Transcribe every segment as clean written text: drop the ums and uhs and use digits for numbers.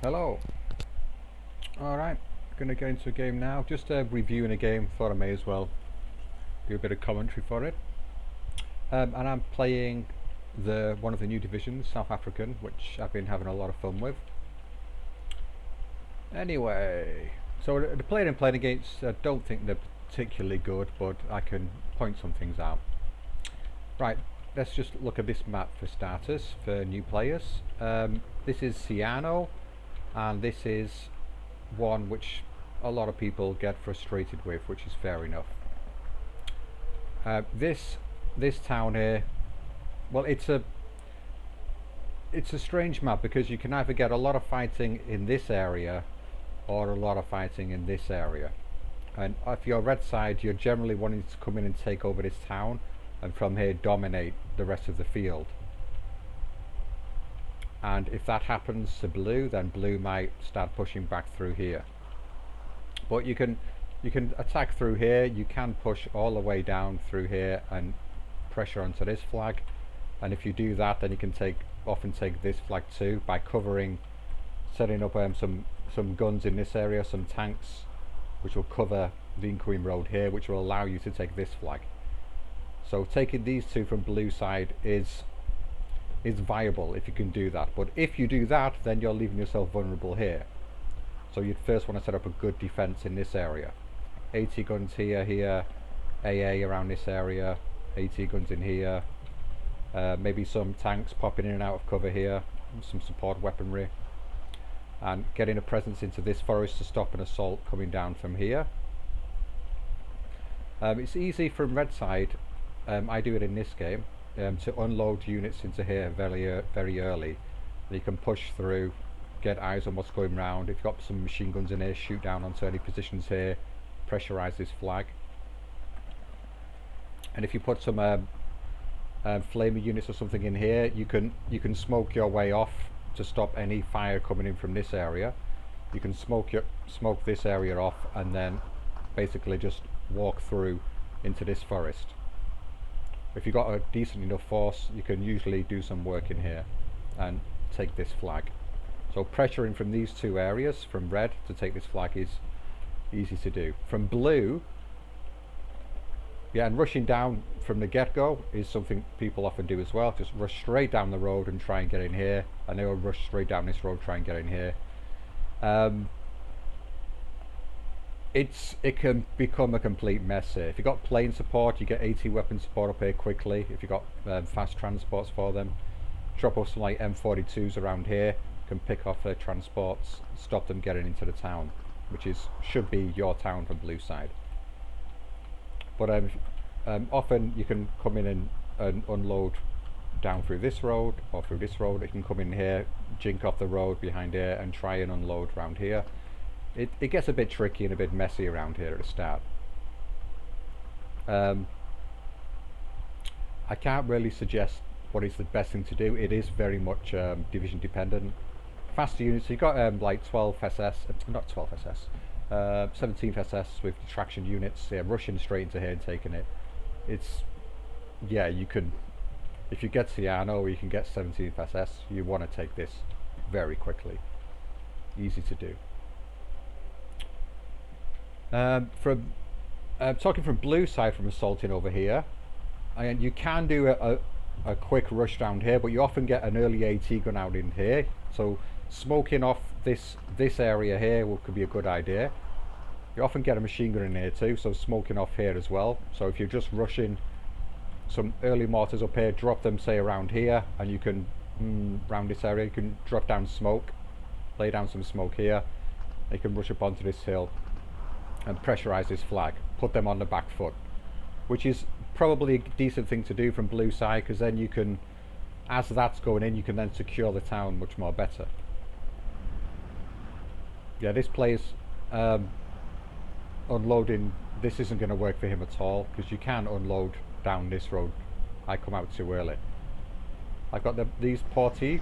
Hello. Alright, gonna get into a game now. Just reviewing a game, thought I may as well do a bit of commentary for it. And I'm playing one of the new divisions, South African, which I've been having a lot of fun with. Anyway, so the player I'm playing against, I don't think they're particularly good, but I can point some things out. Right, let's just look at this map for starters, for new players. This is Sianno, and this is one which a lot of people get frustrated with, which is fair enough. This town here, well, it's a strange map because you can either get a lot of fighting in this area or a lot of fighting in this area. And if you're red side, you're generally wanting to come in and take over this town, and from here dominate the rest of the field. And if that happens to blue, then blue might start pushing back through here. But you can attack through here. You can push all the way down through here and pressure onto this flag. And if you do that, then you can often take this flag too by covering, setting up some guns in this area, some tanks, which will cover the incoming road here, which will allow you to take this flag. So taking these two from blue side is viable if you can do that. But if you do that, then you're leaving yourself vulnerable here. So you'd first want to set up a good defense in this area. 80 guns here, AA around this area, 80 guns in here, maybe some tanks popping in and out of cover here, some support weaponry, and getting a presence into this forest to stop an assault coming down from here. It's easy from red side, I do it in this game, to unload units into here very early. And you can push through, get eyes on what's going around. If you've got some machine guns in here, shoot down onto any positions here, pressurize this flag. And if you put some flamer units or something in here, you can smoke your way off to stop any fire coming in from this area. You can smoke this area off and then basically just walk through into this forest. If you've got a decent enough force, you can usually do some work in here and take this flag. So pressuring from these two areas, from red to take this flag, is easy to do. From blue, yeah, and rushing down from the get-go is something people often do as well. Just rush straight down the road and try and get in here, and they will rush straight down this road, try and get in here. It can become a complete mess here. If you've got plane support, you get 80 weapon support up here quickly. If you've got fast transports for them, drop off some like M42s around here, can pick off their transports, stop them getting into the town, which should be your town from blue side. But often you can come in and unload down through this road or through this road. You can come in here, jink off the road behind here and try and unload around here. It gets a bit tricky and a bit messy around here at the start. I can't really suggest what is the best thing to do. It is very much division dependent. Faster units, you've got like 12 SS, not 12 SS, 17 SS with detraction units, rushing straight into here and taking it. Yeah, you can, if you get Sianno or you can get 17 SS, you want to take this very quickly. Easy to do. Talking from blue side, from assaulting over here, and you can do a quick rush down here, but you often get an early AT gun out in here, so smoking off this area here could be a good idea. You often get a machine gun in here too, so smoking off here as well. So if you're just rushing some early mortars up here, drop them say around here, and you can round this area, you can drop down smoke, lay down some smoke here, you can rush up onto this hill and pressurize this flag, put them on the back foot, which is probably a decent thing to do from blue side, because then you can, as that's going in, you can then secure the town much more better. Yeah, this plays unloading, this isn't going to work for him at all, because you can unload down this road. I come out too early. I've got these Piechoty.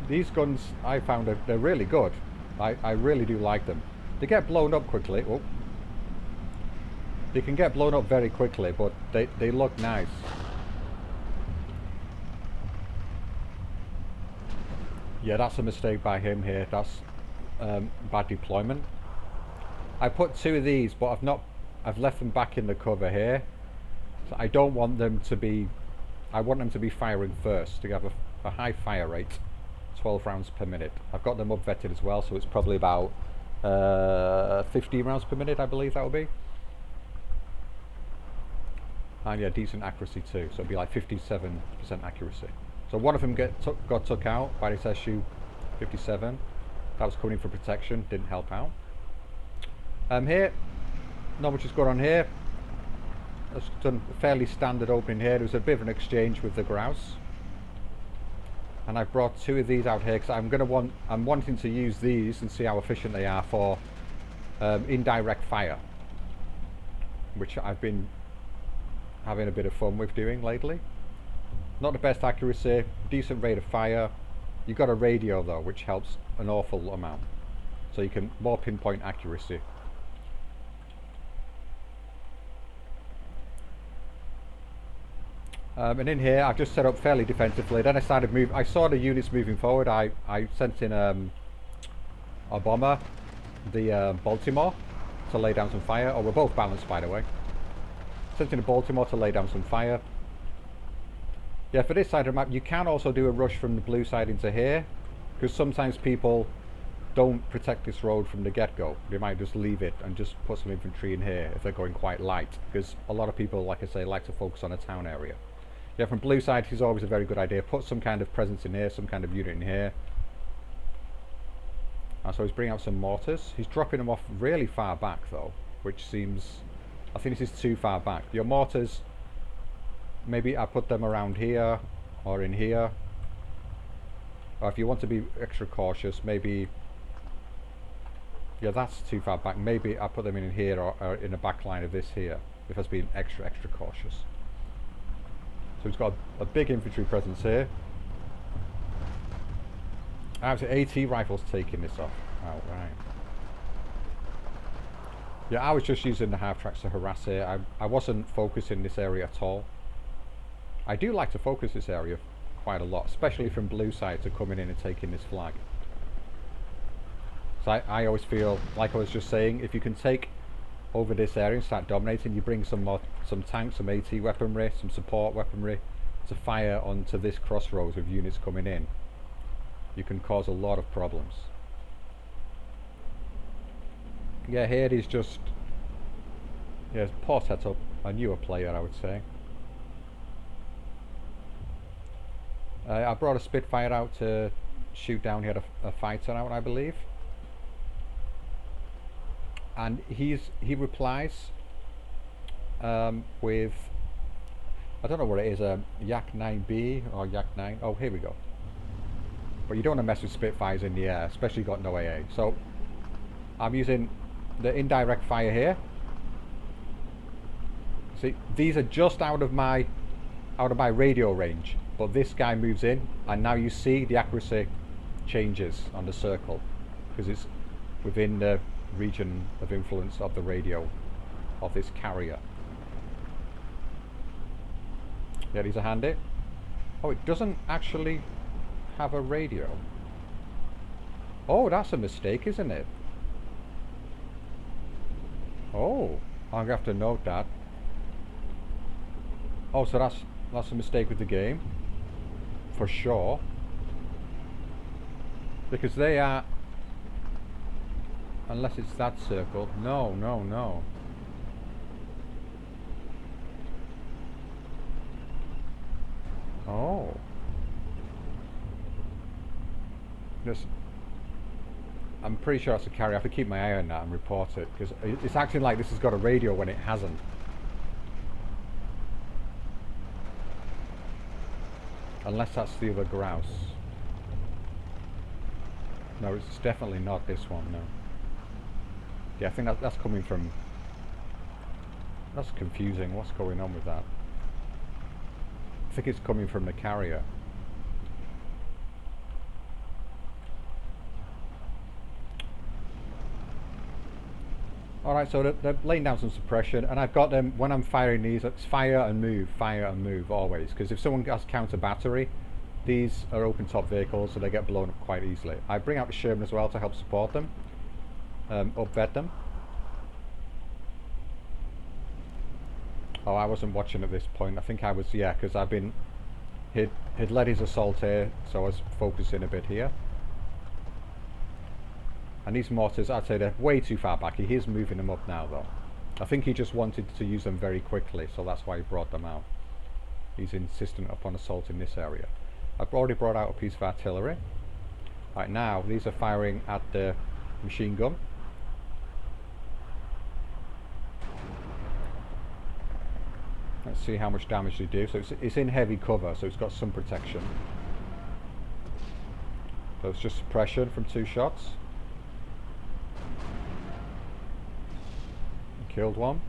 These guns I found they're really good. I really do like them. They get blown up quickly. Oh, they can get blown up very quickly, but they look nice. Yeah, that's a mistake by him here. That's bad deployment. I put 2 of these, but I've left them back in the cover here. So I don't want them to be, I want them to be firing first, to have a high fire rate, 12 rounds per minute. I've got them up vetted as well, so it's probably about 15 rounds per minute, I believe that will be. And yeah, decent accuracy too, so it'll be like 57% accuracy. So one of them got took out by this SU-57. That was coming in for protection, didn't help out. Here, not much is going on here. I've done a fairly standard opening here. There was a bit of an exchange with the grouse. And I've brought 2 of these out here because I'm wanting to use these and see how efficient they are for indirect fire, which I've been having a bit of fun with doing lately. Not the best accuracy, decent rate of fire. You've got a radio though, which helps an awful amount. So you can more pinpoint accuracy. And in here, I've just set up fairly defensively. Then I started moving. I saw the units moving forward. I sent in a bomber, the Baltimore, to lay down some fire. Oh, we're both balanced, by the way. Sent in a Baltimore to lay down some fire. Yeah, for this side of the map, you can also do a rush from the blue side into here, because sometimes people don't protect this road from the get-go. They might just leave it and just put some infantry in here if they're going quite light, because a lot of people, like I say, like to focus on a town area. Yeah, from blue side, it's always a very good idea. Put some kind of presence in here, some kind of unit in here. And so he's bringing out some mortars. He's dropping them off really far back, though, which seems... I think this is too far back. Your mortars, maybe I put them around here or in here. Or if you want to be extra cautious, maybe... Yeah, that's too far back. Maybe I put them in here or in the back line of this here, if I was being extra cautious. So he's got a big infantry presence here. Actually, AT rifles taking this off. Oh, right. Yeah, I was just using the half tracks to harass here. I wasn't focusing this area at all. I do like to focus this area quite a lot, especially from blue side to coming in and taking this flag. So I always feel, like I was just saying, if you can take over this area and start dominating, you bring some tanks, some AT weaponry, some support weaponry to fire onto this crossroads with units coming in. You can cause a lot of problems. Yeah, here it is just... Yeah, it's poor setup. A newer player, I would say. I brought a Spitfire out to shoot down here a fighter out, I believe. And he replies with... I don't know what it is, a Yak 9B or Yak 9. Oh, here we go. But you don't want to mess with Spitfires in the air, especially got no AA. So I'm using the indirect fire here. See, these are just out of my radio range, but this guy moves in, and now you see the accuracy changes on the circle because it's within the region of influence of the radio of this carrier. Yeah, these are handy. Oh, it doesn't actually have a radio. Oh, that's a mistake, isn't it? Oh, I'm gonna have to note that. Oh, so that's a mistake with the game, for sure. Because they are, unless it's that circle. No, no, no. Oh. Just, I'm pretty sure that's a carrier. I have to keep my eye on that and report it, because it's acting like this has got a radio when it hasn't. Unless that's the other grouse. No, it's definitely not this one, no. Yeah, I think that's coming from... That's confusing. What's going on with that? I think it's coming from the carrier. Alright, so they're laying down some suppression, and I've got them, when I'm firing these, it's fire and move always, because if someone has counter battery, these are open top vehicles, so they get blown up quite easily. I bring out the Sherman as well to help support them, up-vet them. Oh, I wasn't watching at this point. I think I was, yeah, because I've been... He'd led his assault here, so I was focusing a bit here. And these mortars, I'd say they're way too far back. He is moving them up now, though. I think he just wanted to use them very quickly, so that's why he brought them out. He's insistent upon assault in this area. I've already brought out a piece of artillery. Right now, these are firing at the machine gun. Let's see how much damage they do. So it's in heavy cover, so it's got some protection. So it's just suppression from 2 shots. Killed one.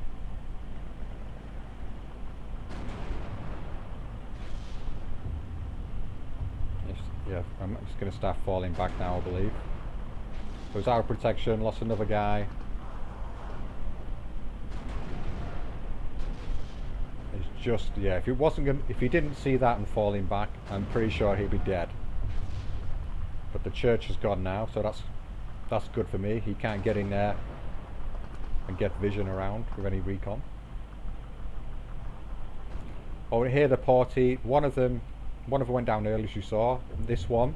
Yeah, I'm just going to start falling back now, I believe. So it's out of protection, lost another guy. It's just, yeah, if he didn't see that and falling back, I'm pretty sure he'd be dead. But the church has gone now, so that's good for me. He can't get in there and get vision around with any recon. Oh, here the party, one of them went down early, as you saw. This one,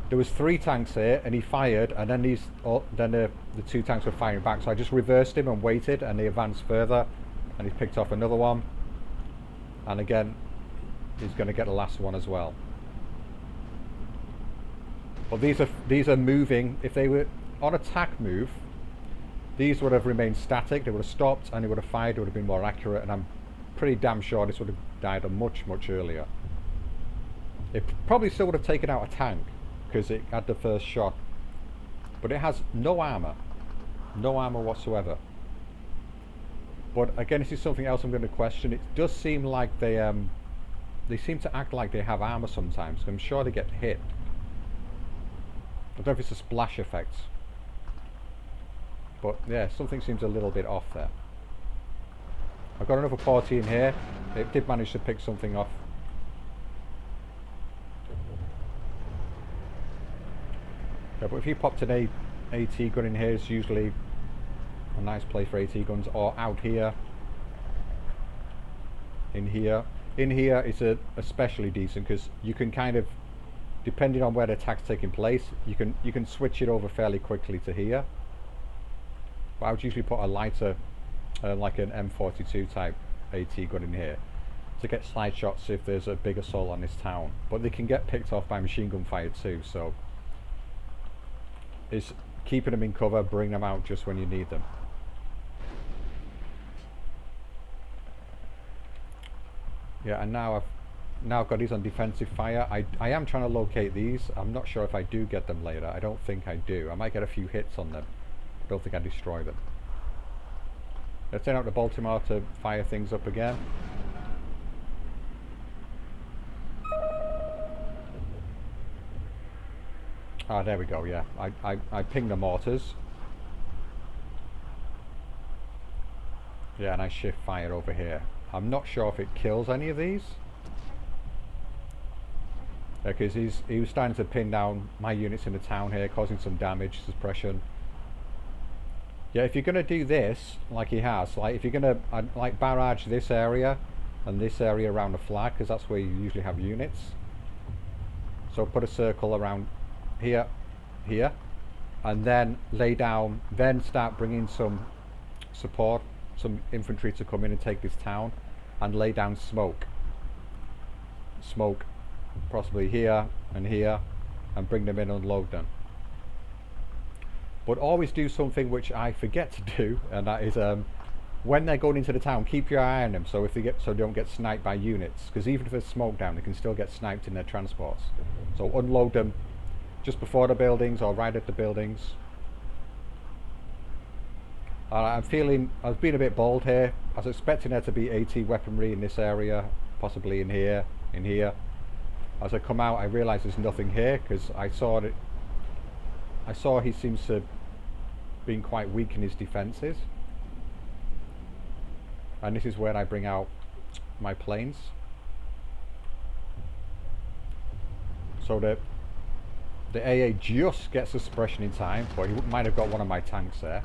there was 3 tanks here, and he fired, and then the 2 tanks were firing back. So I just reversed him and waited, and they advanced further, and he picked off another one. And again, he's going to get the last one as well. But these are moving. If they were on attack move, these would have remained static. They would have stopped, and they would have fired. It would have been more accurate, and I'm pretty damn sure this would have died much earlier. It probably still would have taken out a tank because it had the first shot, but it has no armor whatsoever. But again, this is something else I'm going to question. It does seem like they seem to act like they have armor sometimes. I'm sure they get hit. I don't know if it's a splash effect, but yeah, something seems a little bit off there. I've got another party in here. It did manage to pick something off. Yeah, but if you popped an AT gun in here, it's usually a nice place for AT guns, or out here. In here it's especially decent because you can kind of, depending on where the attack's taking place, you can switch it over fairly quickly to here. But I would usually put a lighter, like an M42 type AT gun in here to get slide shots if there's a big assault on this town. But they can get picked off by machine gun fire too, so it's keeping them in cover, bring them out just when you need them. Yeah, and now I've got these on defensive fire. I am trying to locate these. I'm not sure if I do get them later. I don't think I do. I might get a few hits on them. I don't think I destroy them. Let's send out the Baltimore to fire things up again. Ah, there we go, yeah. I ping the mortars. Yeah, and I shift fire over here. I'm not sure if it kills any of these. Because he was starting to pin down my units in the town here, causing some damage, suppression. Yeah, if you're going to do this, like he has, like if you're going to like barrage this area and this area around the flag, because that's where you usually have units. So put a circle around here, and then lay down, then start bringing some support, some infantry to come in and take this town, and lay down smoke, possibly here, and bring them in, unload them. But always do something which I forget to do, and that is when they're going into the town, keep your eye on them so they don't get sniped by units, because even if there's smoke down, they can still get sniped in their transports. So unload them just before the buildings or right at the buildings. I was being a bit bold here. I was expecting there to be AT weaponry in this area, possibly in here. As I come out, I realised there's nothing here because I saw he seems to being quite weak in his defences. And this is where I bring out my planes. So the AA just gets a suppression in time, but he might have got one of my tanks there.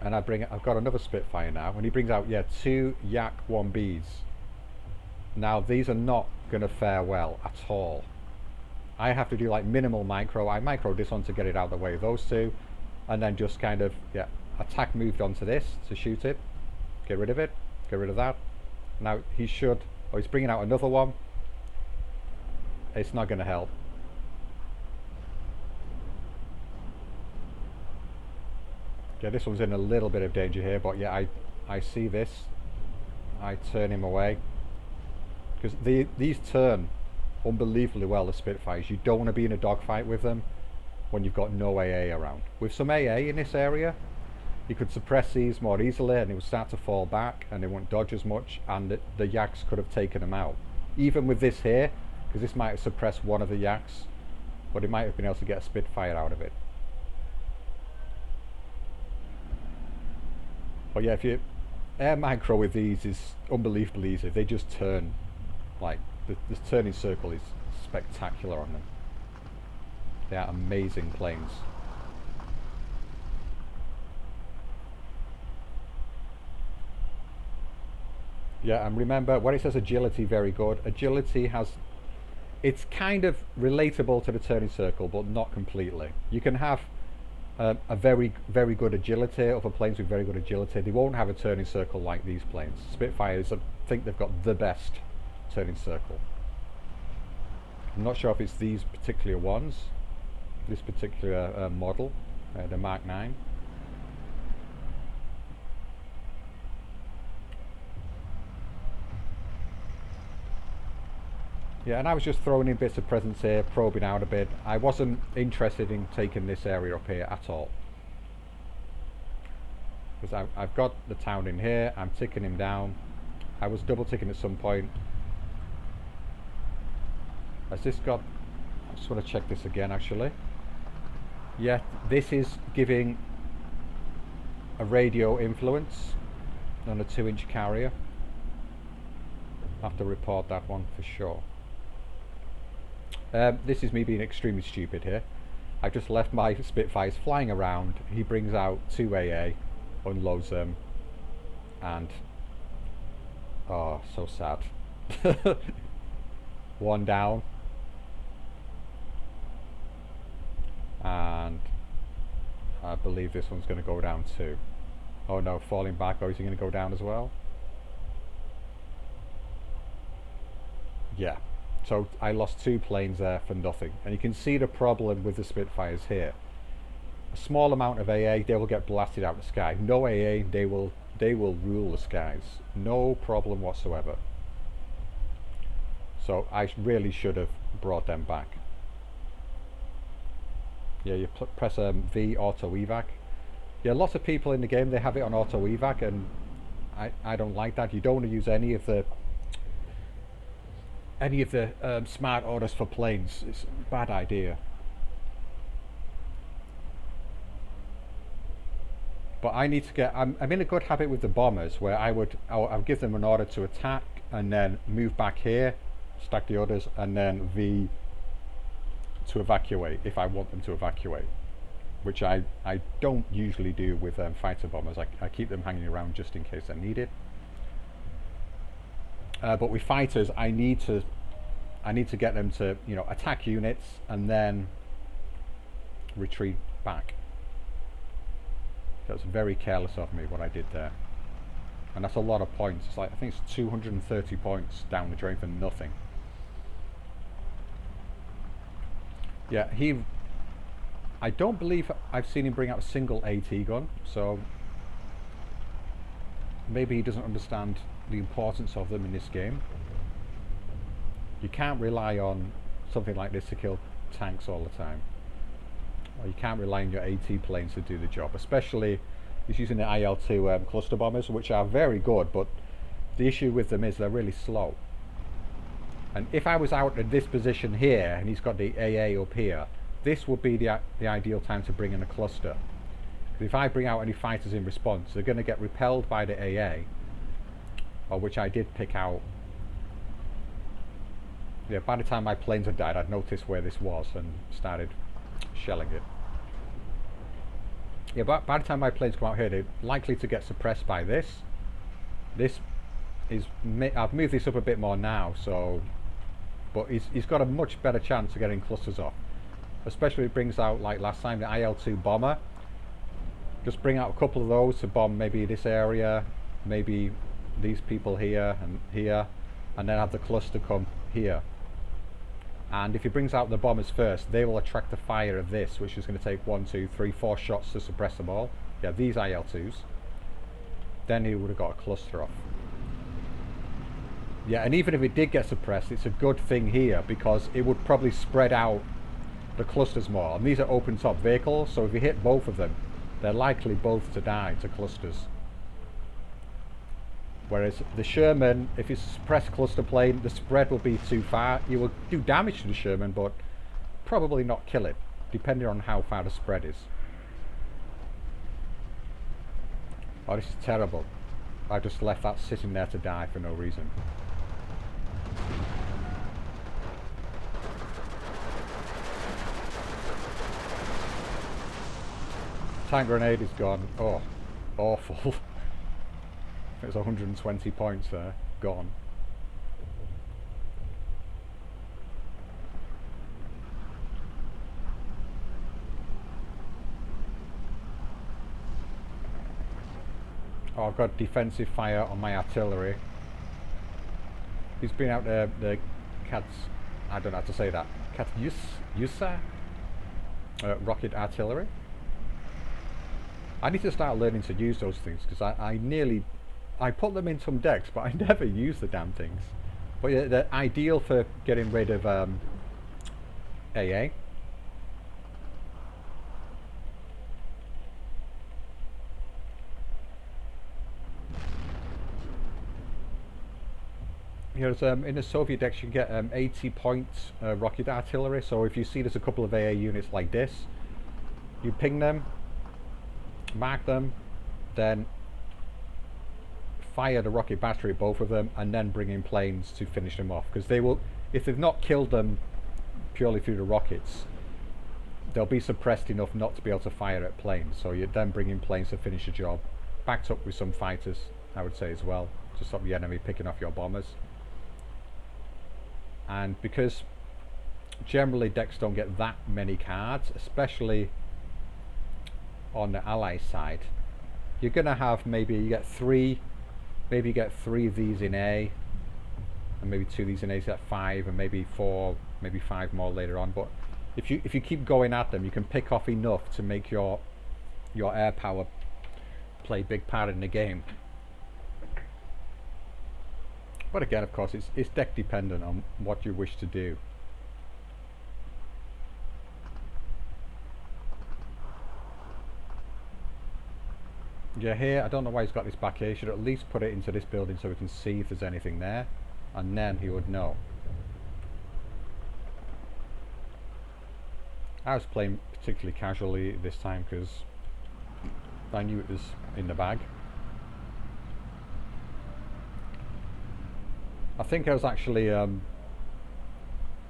And I've got another Spitfire now, and he brings out, yeah, 2 Yak 1Bs. Now these are not going to fare well at all. I have to do like minimal micro. I micro this one to get it out of the way of those two, and then just kind of, yeah, attack moved onto this to shoot it, get rid of it, get rid of that. Now he should, oh, he's bringing out another one. It's not going to help. Yeah, this one's in a little bit of danger here, but yeah, I see this. I turn him away. Because these turn unbelievably well, the Spitfires. You don't want to be in a dogfight with them when you've got no AA around. With some AA in this area, you could suppress these more easily and it would start to fall back and they won't dodge as much, and the Yaks could have taken them out. Even with this here, because this might have suppressed one of the Yaks, but it might have been able to get a Spitfire out of it. But yeah, if you air micro with these is unbelievably easy. They just turn, like, this turning circle is spectacular on them. They are amazing planes. Yeah, and remember, when it says agility very good, agility has, it's kind of relatable to the turning circle, but not completely. You can have a very good agility, other planes with very good agility. They won't have a turning circle like these planes. Spitfires, I think they've got the best turning circle. I'm not sure if it's these particular ones, this particular model, the Mark 9. Yeah, and I was just throwing in bits of presence here, probing out a bit. I wasn't interested in taking this area up here at all. Because I've got the town in here, I'm ticking him down. I was double ticking at some point. Has this got, I just want to check this again actually. Yeah, this is giving a radio influence on a 2-inch carrier. I have to report that one for sure. This is me being extremely stupid here. I've just left my Spitfires flying around. He brings out 2 AA, unloads them, and oh, so sad. One down, and I believe this one's going to go down too. Oh no, falling back. Or is he going to go down as well? Yeah. So I lost 2 planes there for nothing, and you can see the problem with the Spitfires here. A small amount of AA, they will get blasted out of the sky. No AA, they will rule the skies. No problem whatsoever. So I really should have brought them back. Yeah, you press V auto evac. Yeah, lots of people in the game, they have it on auto evac, and I don't like that. You don't want to use any of the smart orders for planes. It's a bad idea. But I need to get, I'm in a good habit with the bombers where I'll give them an order to attack and then move back here, stack the orders, and then V to evacuate if I want them to evacuate, which I don't usually do with fighter bombers. I keep them hanging around just in case I need it. But with fighters, I need to get them to, you know, attack units and then retreat back. That was very careless of me what I did there, and that's a lot of points. It's like, I think it's 230 points down the drain for nothing. Yeah, I don't believe I've seen him bring out a single AT gun, so maybe he doesn't understand the importance of them in this game. You can't rely on something like this to kill tanks all the time. Or you can't rely on your AT planes to do the job, especially he's using the IL-2 cluster bombers, which are very good, but the issue with them is they're really slow. And if I was out at this position here and he's got the AA up here, this would be the ideal time to bring in a cluster. Because if I bring out any fighters in response, they're going to get repelled by the AA, or which I did pick out Yeah, by the time my planes had died, I'd noticed where this was and started shelling it. Yeah, but by the time my planes come out here, they're likely to get suppressed by this. This is... I've moved this up a bit more now, so... But he's got a much better chance of getting clusters off. Especially if it brings out, like last time, the IL-2 bomber. Just bring out a couple of those to bomb maybe this area, maybe these people here, and then have the cluster come here. And if he brings out the bombers first, they will attract the fire of this, which is going to take 1, 2, 3, 4 shots to suppress them all. Yeah, these IL-2s. Then he would have got a cluster off. Yeah, and even if it did get suppressed, it's a good thing here because it would probably spread out the clusters more. And these are open top vehicles, so if you hit both of them, they're likely both to die to clusters. Whereas the Sherman, if it's a suppressed cluster plane, the spread will be too far. You will do damage to the Sherman, but probably not kill it, depending on how far the spread is. Oh, this is terrible. I just left that sitting there to die for no reason. Tank grenade is gone. Oh, awful. It's 120 points there. Gone. Oh, I've got defensive fire on my artillery. He's been out there, the Cats... I don't know how to say that. Katyusha? Rocket artillery? I need to start learning to use those things because I put them in some decks, but I never use the damn things. But yeah, they're ideal for getting rid of AA. Here's in the Soviet decks you get 80 points rocket artillery. So if you see there's a couple of AA units like this, you ping them, mark them, then fire the rocket battery at both of them, and then bring in planes to finish them off. Because they will, if they've not killed them purely through the rockets, they'll be suppressed enough not to be able to fire at planes. So you then bring in planes to finish the job, backed up with some fighters, I would say as well, to stop the enemy picking off your bombers. And because generally decks don't get that many cards, especially on the ally side, you're gonna have maybe you get three of these in A, and maybe 2 of these in A, so that's 5, and maybe 4, maybe 5 more later on. But if you keep going at them, you can pick off enough to make your air power play a big part in the game. But again, of course, it's deck dependent on what you wish to do. Yeah, here, I don't know why he's got this back here. He should at least put it into this building so we can see if there's anything there, and then he would know. I was playing particularly casually this time because I knew it was in the bag. I think I was actually about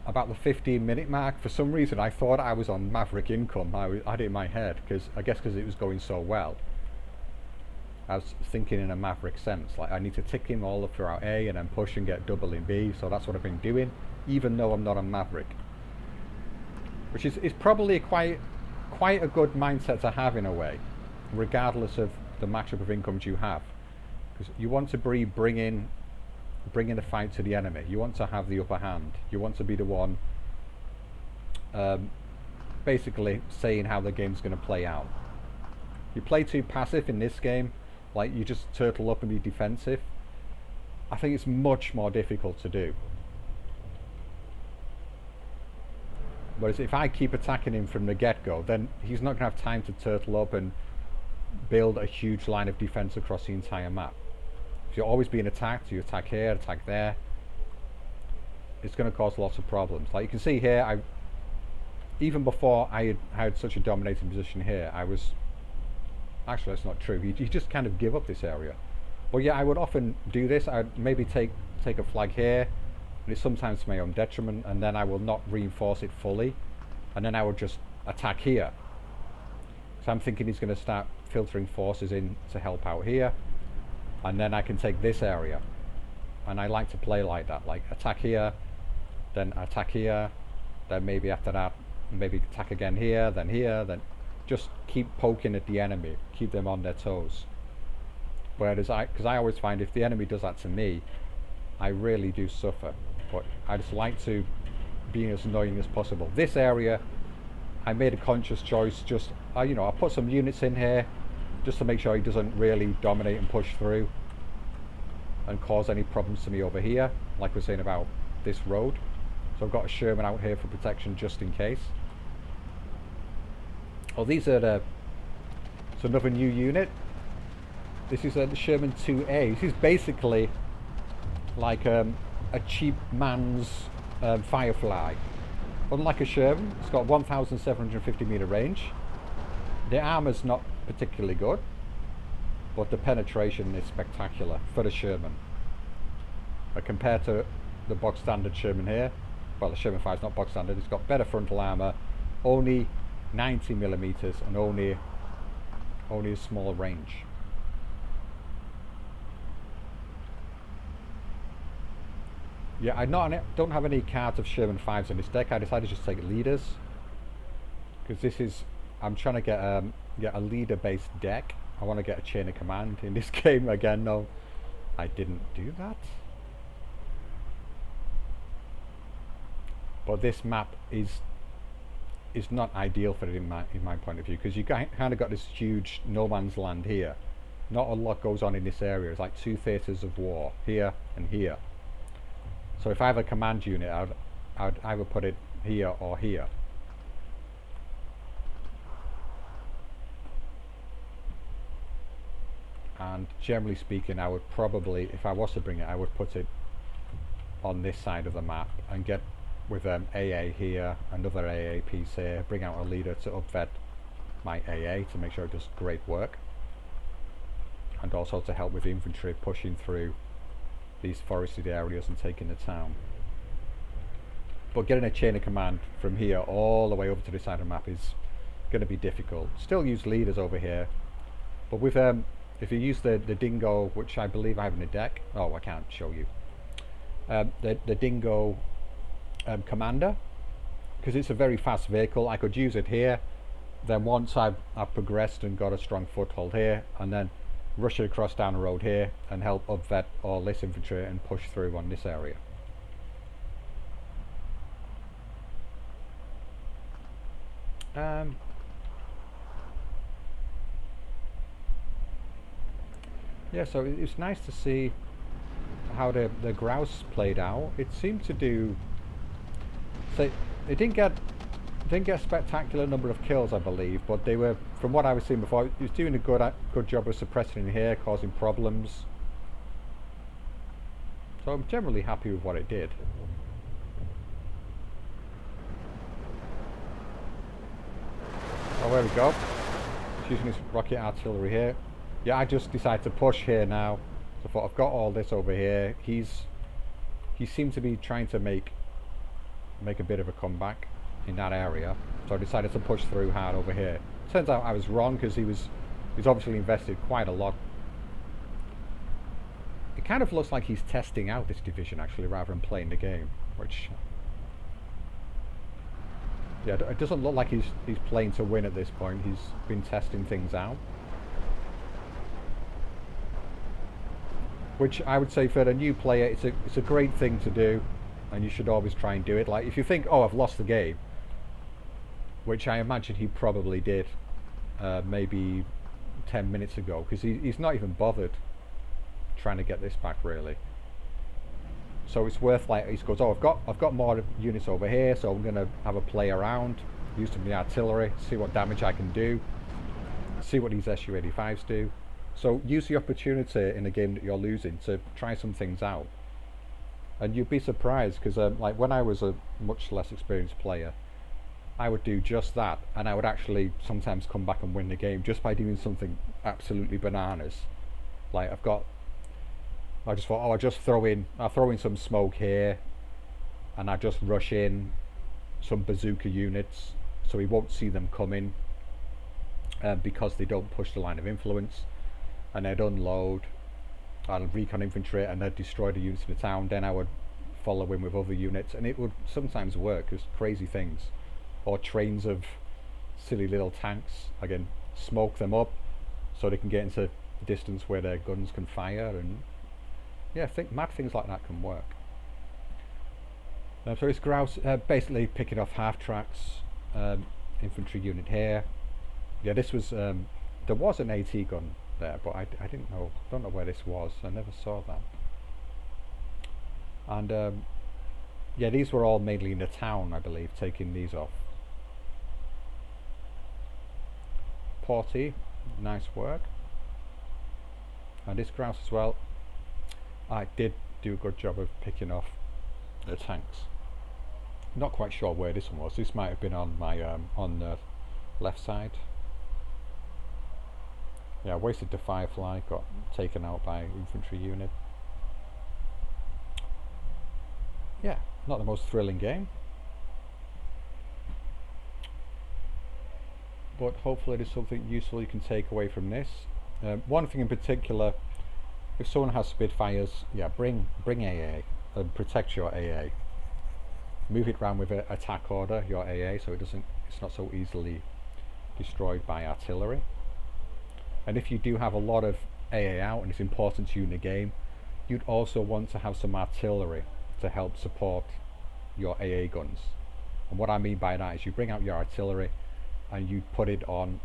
the 15-minute mark. For some reason I thought I was on Maverick income. I had it in my head because I guess because it was going so well. I was thinking in a Maverick sense, like I need to tick him all up throughout A and then push and get double in B. So that's what I've been doing, even though I'm not on Maverick, which is probably quite a good mindset to have in a way, regardless of the matchup of incomes you have, because you want to bring in the fight to the enemy. You want to have the upper hand. You want to be the one basically saying how the game's going to play out. You play too passive in this game, like you just turtle up and be defensive, I think it's much more difficult to do. Whereas if I keep attacking him from the get-go, then he's not going to have time to turtle up and build a huge line of defense across the entire map. If you're always being attacked, you attack here, attack there, it's going to cause lots of problems. Like you can see here, even before I had such a dominating position here, I was... Actually, that's not true. You just kind of give up this area. But yeah, I would often do this. I'd maybe take a flag here, and it's sometimes to my own detriment, and then I will not reinforce it fully, and then I will just attack here. So I'm thinking he's going to start filtering forces in to help out here, and then I can take this area. And I like to play like that, like attack here, then attack here, then maybe after that, maybe attack again here, then just keep poking at the enemy, keep them on their toes. Whereas because I always find if the enemy does that to me, I really do suffer. But I just like to be as annoying as possible. This area, I made a conscious choice. Just I put some units in here, just to make sure he doesn't really dominate and push through, and cause any problems to me over here, like we're saying about this road. So I've got a Sherman out here for protection just in case. Oh, these are it's another new unit. This is the Sherman 2A. This is basically like a cheap man's Firefly. Unlike a Sherman, it's got 1,750 meter range. The armor's not particularly good, but the penetration is spectacular for the Sherman. But compared to the box standard Sherman here, well, the Sherman 5 is not box standard, it's got better frontal armor, only 90 millimeters, and only a small range. Yeah, I don't have any cards of Sherman 5s in this deck. I decided to just take leaders, because I'm trying to get a leader based deck. I want to get a chain of command in this game again. No, I didn't do that. But this map is not ideal for it in my point of view, because you kind of got this huge no man's land here. Not a lot goes on in this area. It's like 2 theatres of war here and here. So if I have a command unit, I would either put it here or here. And generally speaking, I would probably, if I was to bring it, I would put it on this side of the map and get with AA here, another AA piece here, bring out a leader to upvet my AA to make sure it does great work, and also to help with infantry pushing through these forested areas and taking the town. But getting a chain of command from here all the way over to this side of the map is going to be difficult. Still use leaders over here, but with if you use the Dingo, which I believe I have in the deck, oh, I can't show you, the Dingo Commander, because it's a very fast vehicle. I could use it here, then once I've progressed and got a strong foothold here, and then rush it across down the road here and help upvet all this infantry and push through on this area. Yeah, so it's nice to see how the grouse played out. It seemed to do, so it didn't get a spectacular number of kills, I believe, but they were, from what I was seeing before, it was doing a good job of suppressing in here, causing problems. So I'm generally happy with what it did. Oh, there we go. It's using his rocket artillery here. Yeah, I just decided to push here now. So I thought, I've got all this over here. He seemed to be trying to make a bit of a comeback in that area, so I decided to push through hard over here. Turns out I was wrong, because he's obviously invested quite a lot. It kind of looks like he's testing out this division actually, rather than playing the game, which, yeah, it doesn't look like he's playing to win at this point. He's been testing things out, which I would say for a new player, it's a great thing to do, and you should always try and do it. Like if you think, oh, I've lost the game, which I imagine he probably did maybe 10 minutes ago, because he's not even bothered trying to get this back really. So it's worth, like, he goes, oh, I've got more units over here, so I'm going to have a play around, use some of the artillery, see what damage I can do, see what these Su-85s do. So use the opportunity in a game that you're losing to try some things out. And you'd be surprised, because like when I was a much less experienced player, I would do just that, and I would actually sometimes come back and win the game just by doing something absolutely bananas. Like I just thought, oh, I'll throw in some smoke here, and I just rush in some bazooka units so he won't see them coming, because they don't push the line of influence, and they'd unload. I'd recon infantry and they'd destroy the units in the town. Then I would follow in with other units, and it would sometimes work. Just crazy things, or trains of silly little tanks. Again, smoke them up so they can get into the distance where their guns can fire, and yeah, mad things like that can work. So it's grouse, basically picking off half tracks. Infantry unit here. Yeah, this was there was an AT gun there, but I don't know where this was. I never saw that. And yeah, these were all mainly in the town, I believe, taking these off. Porty, nice work. And this grouse as well, I did do a good job of picking off the tanks. Not quite sure where this one was. This might have been on my on the left side. Yeah, wasted the Firefly, got taken out by infantry unit. Yeah, not the most thrilling game, but hopefully there's something useful you can take away from this. One thing in particular, if someone has Spitfires, yeah, bring AA and protect your AA. Move it around with an attack order, your AA, so it's not so easily destroyed by artillery. And if you do have a lot of AA out and it's important to you in the game, you'd also want to have some artillery to help support your AA guns. And what I mean by that is you bring out your artillery and you put it on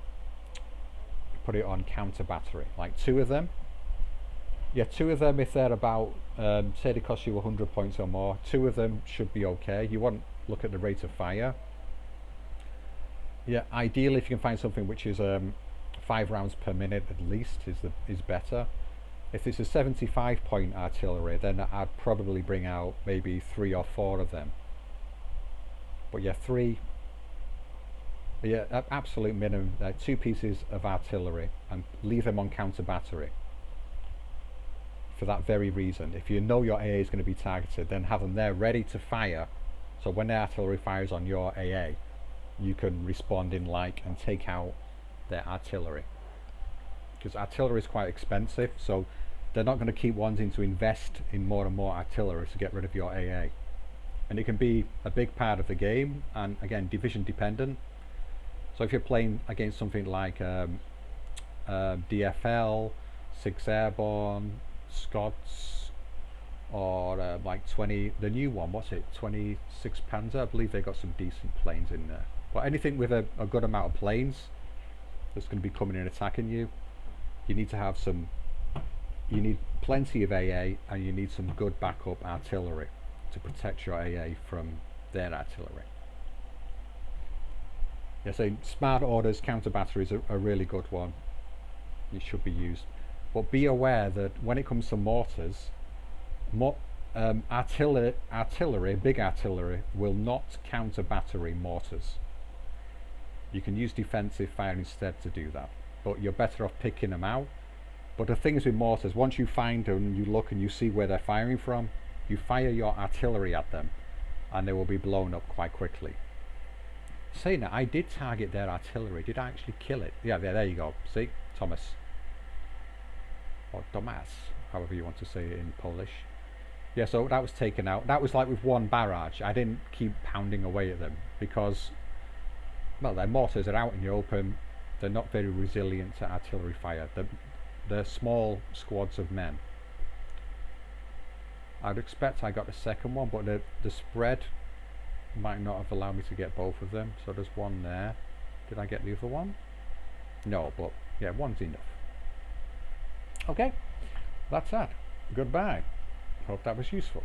counter battery, like 2 of them. Yeah, 2 of them, if they're about, say they cost you 100 points or more, 2 of them should be okay. You want to look at the rate of fire. Yeah, ideally if you can find something which is 5 rounds per minute at least is better. If it's a 75 point artillery, then I'd probably bring out maybe 3 or 4 of them. But yeah, 3, yeah, at absolute minimum, 2 pieces of artillery, and leave them on counter battery. For that very reason, if you know your AA is going to be targeted, then have them there ready to fire, so when the artillery fires on your AA, you can respond in like and take out their artillery. Because artillery is quite expensive, so they're not going to keep wanting to invest in more and more artillery to get rid of your AA. And it can be a big part of the game, and again, division dependent. So if you're playing against something like DFL, 6 Airborne, Scots, or like the new one, what's it, 26 Panzer, I believe they got some decent planes in there. But anything with a good amount of planes that's going to be coming and attacking you, you need to have you need plenty of AA, and you need some good backup artillery to protect your AA from their artillery. Yeah, so smart orders, counter batteries are a really good one. It should be used. But be aware that when it comes to mortars, artillery, big artillery, will not counter battery mortars. You can use defensive fire instead to do that, but you're better off picking them out. But the thing is with mortars, once you find them, you look and you see where they're firing from, you fire your artillery at them and they will be blown up quite quickly. Saying that, I did target their artillery. Did I actually kill it? Yeah, there you go. See? Thomas. Or Tomas, however you want to say it in Polish. Yeah, so that was taken out. That was like with 1 barrage. I didn't keep pounding away at them because, well, their mortars are out in the open. They're not very resilient to artillery fire. They're small squads of men. I'd expect I got the second one, but the spread might not have allowed me to get both of them. So there's one there. Did I get the other one? No, but yeah, one's enough. Okay, that's that. Goodbye. Hope that was useful.